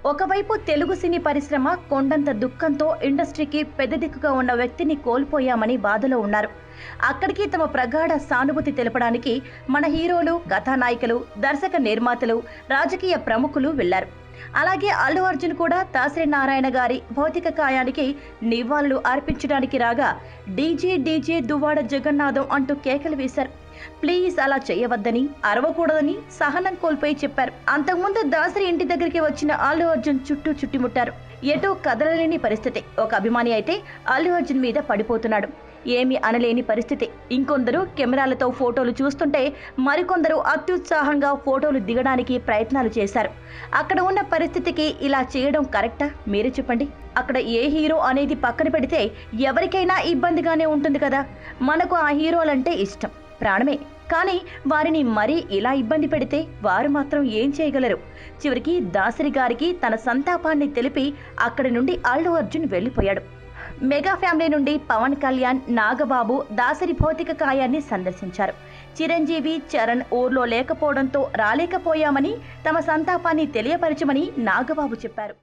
ఒకవైపు తెలుగు సినీ పరిశ్రమ కొండంత దుఃఖంతో ఇండస్ట్రీకి పెద్ద దిక్కుగా ఉన్న వ్యక్తిని కోల్పోయామని బాధలో ఉన్నారు. అక్కడికి తమ ప్రగాఢ సానుభూతి తెలపడానికి మన హీరోలు, కథానాయకులు, దర్శక నిర్మాతలు, రాజకీయ ప్రముఖులు వెళ్లారు. అలాగే అల్లు అర్జున్ కూడా దాసరి నారాయణ గారి భౌతిక కాయానికి నివాళులు అర్పించడానికి రాగా డీజే డీజే దువ్వాడ జగన్నాథం అంటూ కేకలు వేశారు. ప్లీజ్ అలా చేయవద్దని, అరవకూడదని సహనం కోల్పోయి చెప్పారు. అంతకుముందు దాసరి ఇంటి దగ్గరికి వచ్చిన అల్లు అర్జున్ చుట్టూ చుట్టుముట్టారు. ఎటో కదలలేని పరిస్థితి. ఒక అభిమాని అయితే అల్లు అర్జున్ మీద పడిపోతున్నాడు. ఏమీ అనలేని పరిస్థితి. ఇంకొందరు కెమెరాలతో ఫోటోలు చూస్తుంటే మరికొందరు అత్యుత్సాహంగా ఫోటోలు దిగడానికి ప్రయత్నాలు చేశారు. అక్కడ ఉన్న పరిస్థితికి ఇలా చేయడం కరెక్టా? మీరే చెప్పండి. అక్కడ ఏ హీరో అనేది పక్కన పెడితే ఎవరికైనా ఇబ్బందిగానే ఉంటుంది కదా. మనకు ఆ హీరోలంటే ఇష్టం, ప్రాణమే. కానీ వారిని మరీ ఇలా ఇబ్బంది పెడితే వారు మాత్రం ఏం చేయగలరు? చివరికి దాసరి గారికి తన సంతాపాన్ని తెలిపి అక్కడి నుండి అల్లు అర్జున్ వెళ్ళిపోయాడు. మెగా ఫ్యామిలీ నుండి పవన్ కళ్యాణ్, నాగబాబు దాసరి భౌతిక కాయాన్ని సందర్శించారు. చిరంజీవి, చరణ్ ఊర్లో లేకపోవడంతో రాలేకపోయామని, తమ సంతాపాన్ని తెలియపరచమని నాగబాబు చెప్పారు.